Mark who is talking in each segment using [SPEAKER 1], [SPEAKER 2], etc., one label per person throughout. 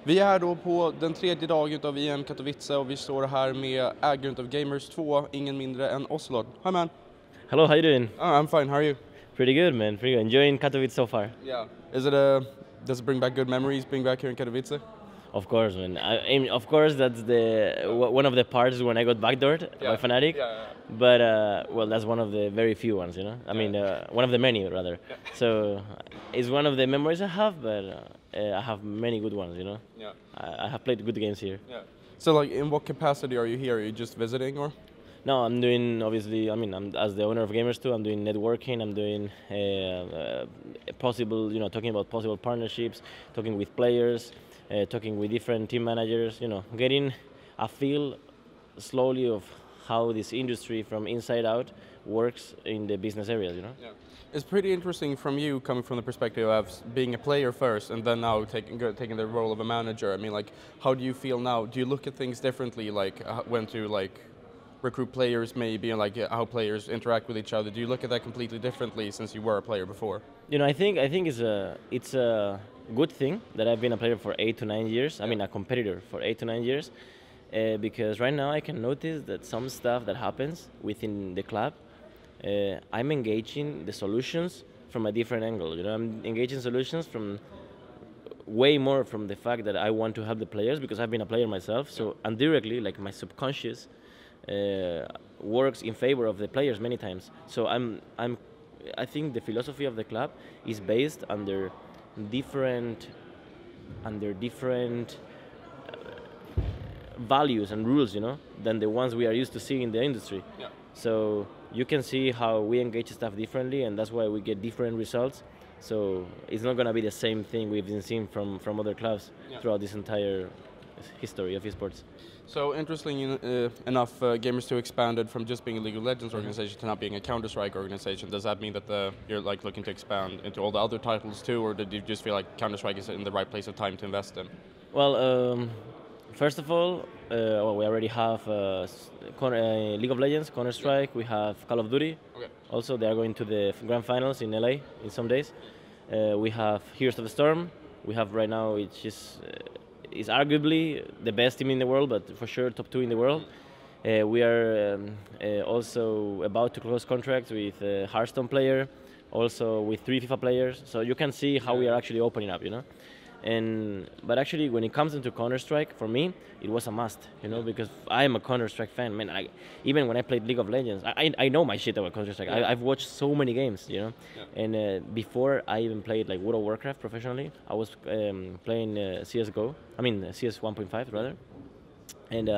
[SPEAKER 1] Vi är här då på den tredje dagen av EM Katowice och vi står här med ägaren av Gamers 2, ingen mindre än Ocelot. Hi man.
[SPEAKER 2] Hello, how you doing?
[SPEAKER 1] I'm fine, how are you?
[SPEAKER 2] Pretty good, man. Pretty good. Enjoying Katowice so far.
[SPEAKER 1] Yeah. Does it bring back good memories being back here in Katowice?
[SPEAKER 2] Of course, man. Of course, that's one of the parts when I got backdoored by Fnatic.
[SPEAKER 1] Yeah.
[SPEAKER 2] But well, that's one of the very few ones, you know. I mean, one of the many rather.
[SPEAKER 1] Yeah.
[SPEAKER 2] So it's one of the memories I have, but I have many good ones, you know.
[SPEAKER 1] Yeah.
[SPEAKER 2] I have played good games here.
[SPEAKER 1] Yeah. So like, in what capacity are you here? Are you just visiting or?
[SPEAKER 2] No, I'm doing, obviously, I mean, I'm as the owner of Gamers 2, I'm doing networking, I'm doing possible, you know, talking about possible partnerships, talking with players, talking with different team managers, you know, getting a feel slowly of how this industry from inside out works in the business areas, you know?
[SPEAKER 1] Yeah. It's pretty interesting from you coming from the perspective of being a player first and then now taking the role of a manager. I mean, like, how do you feel now? Do you look at things differently, like when to like recruit players maybe, and like how players interact with each other? Do you look at that completely differently since you were a player before?
[SPEAKER 2] You know, I think it's a good thing that I've been a player for 8 to 9 years. I mean, a competitor for 8 to 9 years, because right now I can notice that some stuff that happens within the club, I'm engaging the solutions from a different angle. You know, I'm engaging solutions from way more from the fact that I want to help the players because I've been a player myself. So indirectly, like my subconscious works in favor of the players many times. So I think the philosophy of the club is based under different values and rules, you know, than the ones we are used to seeing in the industry.
[SPEAKER 1] Yeah.
[SPEAKER 2] So you can see how we engage staff differently, and that's why we get different results. So it's not going to be the same thing we've been seeing from other clubs throughout this entire history of esports.
[SPEAKER 1] So interesting enough, Gamers 2 expanded from just being a League of Legends organization to now being a Counter-Strike organization. Does that mean that you're like looking to expand into all the other titles too, or did you just feel like Counter-Strike is in the right place of time to invest in?
[SPEAKER 2] Well, first of all, we already have League of Legends, Counter-Strike, we have Call of Duty.
[SPEAKER 1] Okay.
[SPEAKER 2] Also, they are going to the grand finals in LA in some days. We have Heroes of the Storm. We have right now, which is arguably the best team in the world, but for sure top 2 in the world. We are also about to close contracts with a Hearthstone player, also with 3 FIFA players. So you can see how we are actually opening up, you know. But actually, when it comes into Counter-Strike, for me, it was a must, you know, because I am a Counter-Strike fan. Man, even when I played League of Legends, I know my shit about Counter-Strike.
[SPEAKER 1] Yeah.
[SPEAKER 2] I've watched so many games, you know.
[SPEAKER 1] Yeah.
[SPEAKER 2] And before I even played like World of Warcraft professionally, I was playing CS:GO. I mean CS 1.5 rather, and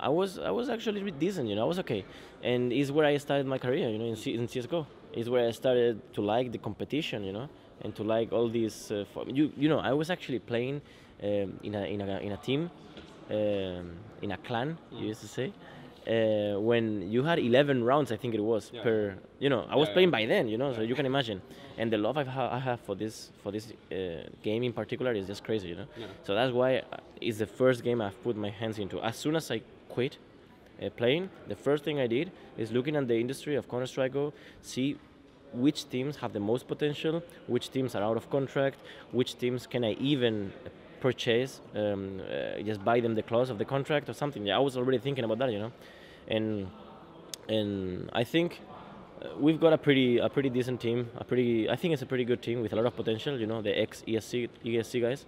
[SPEAKER 2] I was actually really decent, you know. I was okay, and it's where I started my career, you know, in CS:GO. It's where I started to like the competition, you know, and to like all these. You know, I was actually playing in a team, in a clan. You used to say. When you had 11 rounds, I think it was per. You know, I was playing by then. You know, so you can imagine. And the love I have for this game in particular is just crazy. You know.
[SPEAKER 1] Yeah.
[SPEAKER 2] So that's why it's the first game I've put my hands into. As soon as I quit playing, the first thing I did is looking at the industry of Counter-Strike Go, see which teams have the most potential, which teams are out of contract, which teams can I even purchase, just buy them the clause of the contract or something. Yeah, I was already thinking about that, you know, and I think we've got a pretty decent team. I think it's a pretty good team with a lot of potential. You know, the ex-ESC guys.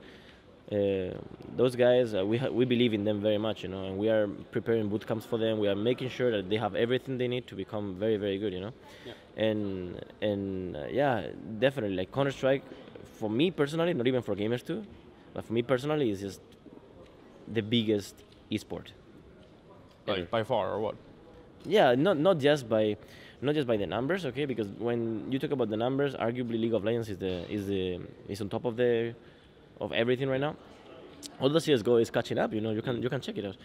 [SPEAKER 2] Those guys, we believe in them very much, you know, and we are preparing boot camps for them. We are making sure that they have everything they need to become very, very good, you know.
[SPEAKER 1] Yeah.
[SPEAKER 2] And yeah, definitely, like Counter-Strike, for me personally, not even for Gamers 2, but for me personally, is just the biggest esport.
[SPEAKER 1] Like by far, or what?
[SPEAKER 2] Yeah, not just by the numbers, okay? Because when you talk about the numbers, arguably League of Legends is on top of everything right now. Although CS:GO is catching up, you know, you can check it out.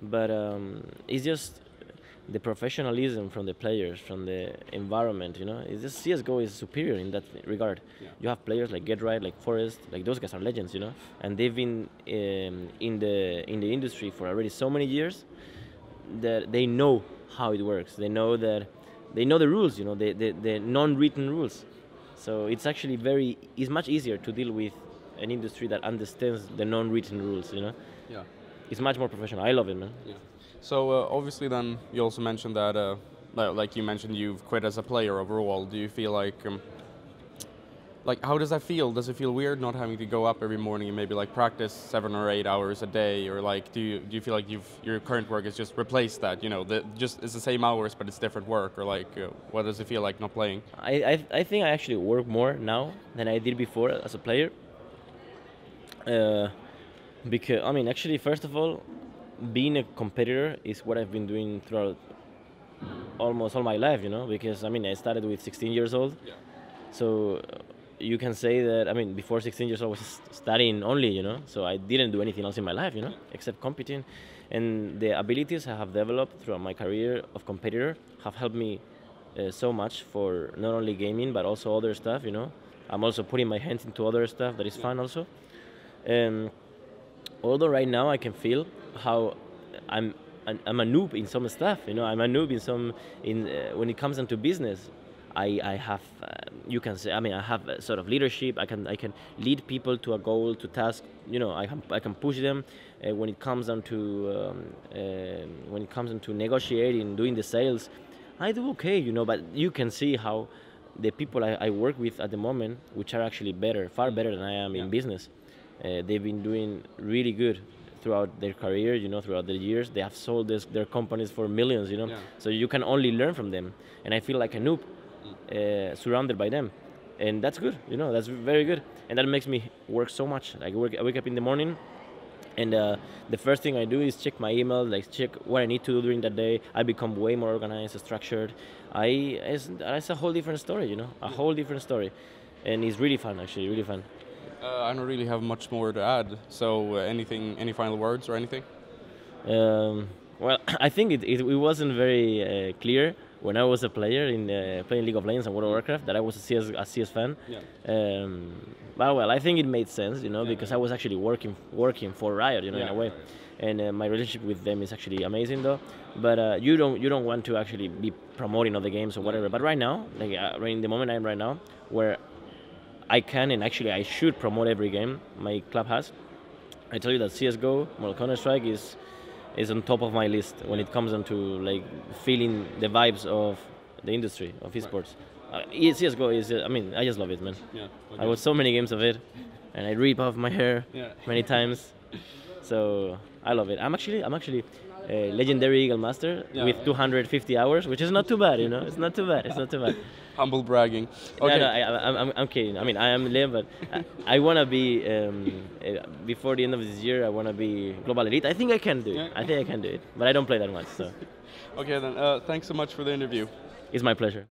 [SPEAKER 2] But it's just the professionalism from the players, from the environment, you know. It's just CS:GO is superior in that regard.
[SPEAKER 1] Yeah.
[SPEAKER 2] You have players like Get Right, like Forrest, like those guys are legends, you know, and they've been in the industry for already so many years that they know how it works. They know the rules, you know, the non-written rules. So it's actually it's much easier to deal with an industry that understands the non-written rules. You know,
[SPEAKER 1] Yeah.
[SPEAKER 2] it's much more professional. I love it, man.
[SPEAKER 1] Yeah. So obviously, then you also mentioned that, like you mentioned, you've quit as a player overall. Do you feel like how does that feel? Does it feel weird not having to go up every morning and maybe like practice 7 or 8 hours a day, or like do you feel like your current work has just replaced that? You know, just it's the same hours but it's different work, or like what does it feel like not playing?
[SPEAKER 2] I think I actually work more now than I did before as a player. Because I mean, actually, first of all, being a competitor is what I've been doing throughout almost all my life. You know, because I mean, I started with 16 years old,
[SPEAKER 1] Yeah.
[SPEAKER 2] so you can say that. I mean, before 16 years old, I was studying only. You know, so I didn't do anything else in my life. You know, except competing, and the abilities I have developed throughout my career of competitor have helped me so much for not only gaming but also other stuff. You know, I'm also putting my hands into other stuff that is fun also. Although right now I can feel how I'm I'm a noob in some stuff. You know, I'm a noob in some when it comes into business. I have you can say, I mean, I have a sort of leadership. I can lead people to a goal, to task. You know, I can push them when it comes down to negotiating, doing the sales. I do okay, you know, but you can see how the people I work with at the moment, which are actually better, far better than I am in business, they've been doing really good throughout their career, you know, throughout the years. They have sold their companies for millions, you know.
[SPEAKER 1] Yeah.
[SPEAKER 2] So you can only learn from them. And I feel like a noob surrounded by them. And that's good, you know, that's very good. And that makes me work so much. I wake up in the morning, and the first thing I do is check my email, like check what I need to do during that day. I become way more organized, structured. It's a whole different story, you know, a whole different story. And it's really fun, actually, really fun.
[SPEAKER 1] I don't really have much more to add. So any final words or anything?
[SPEAKER 2] Well, I think it wasn't very clear when I was a player in playing League of Legends and World of Warcraft that I was a CS fan.
[SPEAKER 1] Yeah.
[SPEAKER 2] But well, I think it made sense, you know, because I was actually working for Riot, you know, in a way.
[SPEAKER 1] Right.
[SPEAKER 2] And my relationship with them is actually amazing, though. But you don't want to actually be promoting other games or whatever. But right now, like right in the moment I'm right now, where I can and actually I should promote every game my club has. I tell you that CS:GO, Counter-Strike is on top of my list when it comes down to like feeling the vibes of the industry of esports. CS:GO is, I mean, I just love it, man.
[SPEAKER 1] Yeah. Okay.
[SPEAKER 2] I watched so many games of it, and I rip off my hair many times. So I love it. I'm actually a legendary Eagle Master with 250 hours, which is not too bad, you know. It's not too bad. It's not too bad.
[SPEAKER 1] Humble bragging. Okay.
[SPEAKER 2] No, I'm kidding. I mean, I am lame, but I want to be before the end of this year. I want to be global elite. I think I can do it. I think I can do it, but I don't play that much. So.
[SPEAKER 1] Okay then. Thanks so much for the interview.
[SPEAKER 2] It's my pleasure.